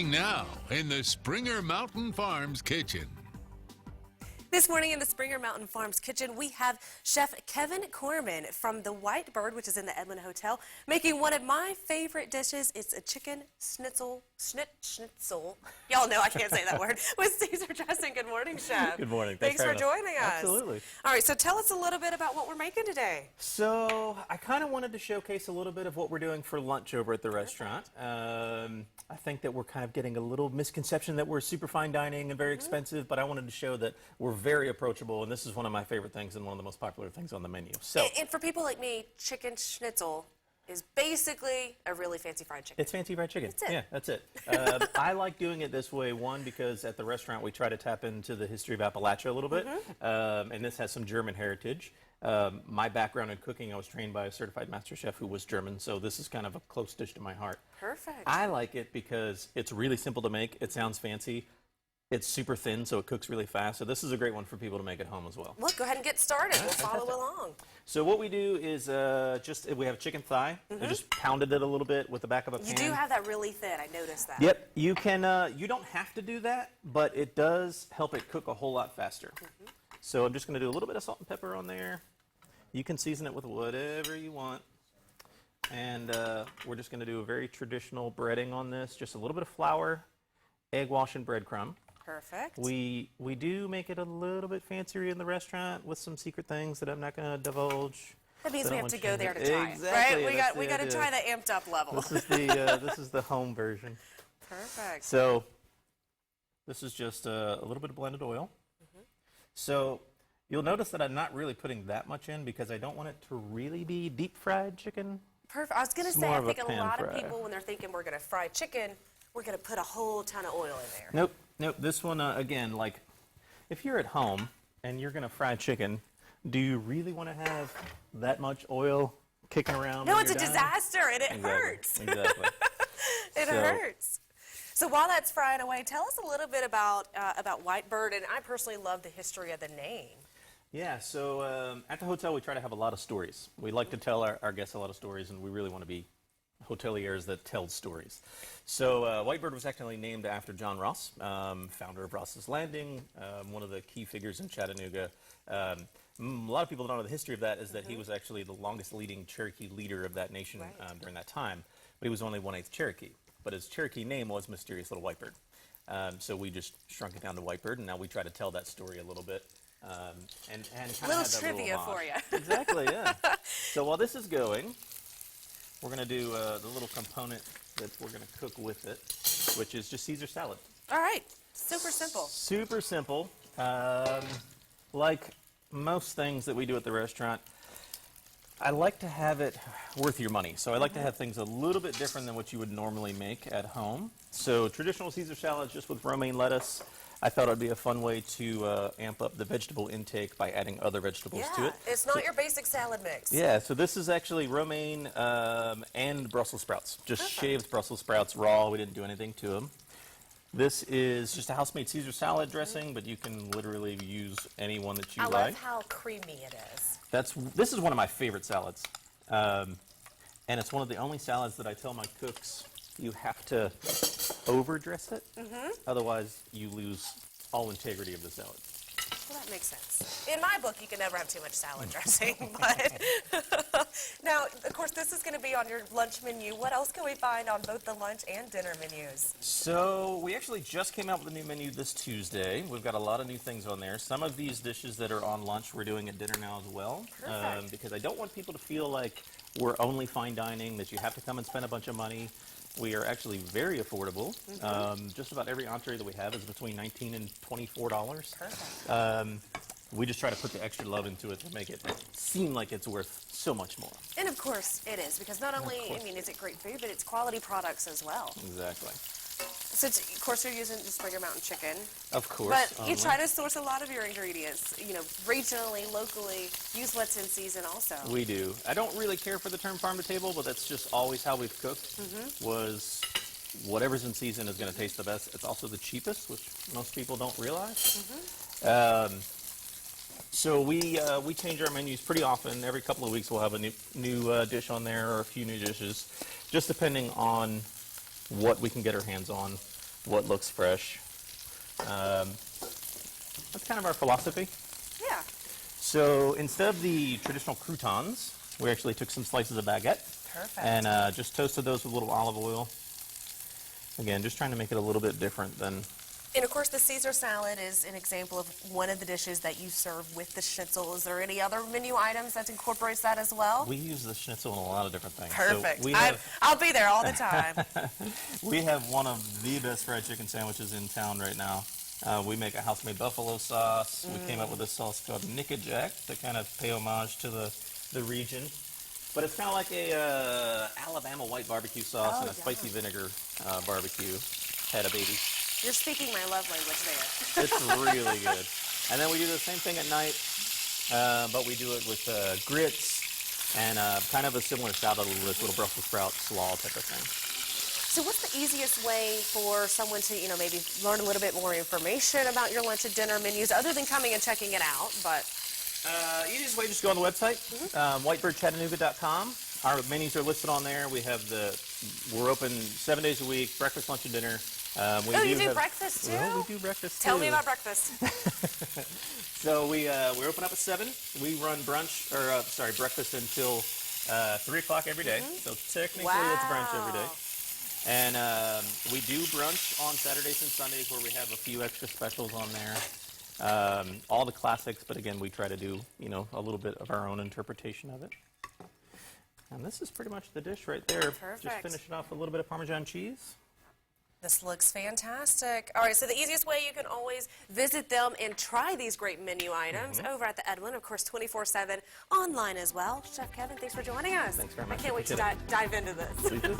Cooking now in the Springer Mountain Farms kitchen. This morning in the Springer Mountain Farms kitchen, we have Chef Kevin Corman from the Whitebird, which is in the Edmond Hotel, making one of my favorite dishes. It's a chicken schnitzel. Y'all know I can't say that word. With Caesar dressing. Good morning, Chef. Good morning. Thanks for joining us. Absolutely. All right, so tell us a little bit about what we're making today. So I kind of wanted to showcase a little bit of what we're doing for lunch over at the restaurant. I think that we're kind of getting a little misconception that we're super fine dining and very expensive, but I wanted to show that we're very approachable, and this is one of my favorite things and one of the most popular things on the menu. So, And for people like me, chicken schnitzel is basically a really fancy fried chicken. It's fancy fried chicken. That's it. Yeah, that's it. I like doing it this way, one, because at the restaurant we try to tap into the history of Appalachia a little bit, and this has some German heritage. My background in cooking, I was trained by a certified master chef who was German, so this is kind of a close dish to my heart. Perfect. I like it because it's really simple to make. It sounds fancy. It's super thin, so it cooks really fast. So this is a great one for people to make at home as well. Well, go ahead and get started. We'll follow along. So what we do is we have a chicken thigh. We just pounded it a little bit with the back of a pan. You do have that really thin. I noticed that. Yep. You can. You don't have to do that, but it does help it cook a whole lot faster. So I'm just going to do a little bit of salt and pepper on there. You can season it with whatever you want. And we're just going to do a very traditional breading on this. Just a little bit of flour, egg wash, and breadcrumb. Perfect. We do make it a little bit fancier in the restaurant with some secret things that I'm not going to divulge. That means So we I have don't to want go you there to to- try Exactly, it, right? that's We the got to idea. try the amped up level. This is the home version. Perfect. So this is just a little bit of blended oil. So you'll notice that I'm not really putting that much in because I don't want it to really be deep fried chicken. Perfect. I was going to It's say, more I of a think a pan lot of fry. people, when they're thinking we're going to fry chicken, we're going to put a whole ton of oil in there. Nope, nope. This one, again, like if you're at home and you're going to fry chicken, do you really want to have that much oil kicking around? No, when it's a you're done? disaster, and it Exactly, hurts. Exactly. It So- hurts. So while that's frying away, tell us a little bit about Whitebird, and I personally love the history of the name. Yeah, so at the hotel we try to have a lot of stories. We like to tell our guests a lot of stories, and we really want to be hoteliers that tell stories. So Whitebird was actually named after John Ross, founder of Ross's Landing, one of the key figures in Chattanooga. A lot of people don't know the history of that is that he was actually the longest leading Cherokee leader of that nation during that time, but he was only 1/8 Cherokee. But his Cherokee name was Mysterious Little Whitebird. So we just shrunk it down to Whitebird, and now we try to tell that story a little bit. And kind of Little trivia for you. Exactly, yeah. So while this is going, we're going to do the little component that we're going to cook with it, which is just Caesar salad. All right. Super simple. Super simple. Like most things that we do at the restaurant, I like to have it worth your money. So I like to have things a little bit different than what you would normally make at home. So traditional Caesar salad just with romaine lettuce. I thought it would be a fun way to amp up the vegetable intake by adding other vegetables to Yeah, it. it's not your basic salad mix. Yeah, so this is actually romaine and Brussels sprouts. Just shaved Brussels sprouts raw. We didn't do anything to them. This is just a house-made Caesar salad dressing, but you can literally use any one that you I like. love how creamy it is. This is one of my favorite salads. And it's one of the only salads that I tell my cooks you have to overdress it. Otherwise, you lose all integrity of the salad. Well, that makes sense. In my book, you can never have too much salad dressing, but now, of course, this is going to be on your lunch menu. What else can we find on both the lunch and dinner menus? So we actually just came out with a new menu this Tuesday. We've got a lot of new things on there. Some of these dishes that are on lunch we're doing at dinner now as well. Perfect. Because I don't want people to feel like we're only fine dining, that you have to come and spend a bunch of money. We are actually very affordable. Just about every entree that we have is between $19 and $24. Perfect. We just try to put the extra love into it to make it seem like it's worth so much more. And of course it is, because not only, I mean, is it great food, but it's quality products as well. Exactly. So, of course, you're using the Springer Mountain chicken. Of course. But you try to source a lot of your ingredients, you know, regionally, locally, use what's in season also. We do. I don't really care for the term farm to table, but that's just always how we've cooked, was whatever's in season is going to taste the best. It's also the cheapest, which most people don't realize. So we change our menus pretty often. Every couple of weeks we'll have a new dish on there or a few new dishes, just depending on what we can get our hands on. what looks fresh. That's kind of our philosophy. Yeah. So instead of the traditional croutons, we actually took some slices of baguette. Perfect. And just toasted those with a little olive oil. Again, just trying to make it a little bit different than... And of course, the Caesar salad is an example of one of the dishes that you serve with the schnitzel. Is there any other menu items that incorporates that as well? We use the schnitzel in a lot of different things. Perfect. So we have, I'll be there all the time. we have one of the best fried chicken sandwiches in town right now. We make a house-made buffalo sauce. We came up with a sauce called Nickajack to kind of pay homage to the region. But it's kind of like a Alabama white barbecue sauce and a spicy vinegar barbecue. Had a baby. You're speaking my love language there. It's really good. And then we do the same thing at night, but we do it with grits and kind of a similar style to this little Brussels sprout slaw type of thing. So what's the easiest way for someone to, maybe learn a little bit more information about your lunch and dinner menus, other than coming and checking it out? But easiest way, just go on the website, whitebirdchattanooga.com. Our menus are listed on there. We're open 7 days a week, breakfast, lunch, and dinner. you do breakfast too? Well, we do breakfast too. Tell me about breakfast. So we open up at 7. We run breakfast until 3 o'clock every day. So technically it's brunch every day. And we do brunch on Saturdays and Sundays where we have a few extra specials on there. All the classics, but again, we try to do, a little bit of our own interpretation of it. And this is pretty much the dish right there. Perfect. Just finish it off with a little bit of Parmesan cheese. This looks fantastic. All right, so the easiest way you can always visit them and try these great menu items over at the Edwin, of course, 24/7 online as well. Chef Kevin, thanks for joining us. Thanks very much. I can't wait to dive into this.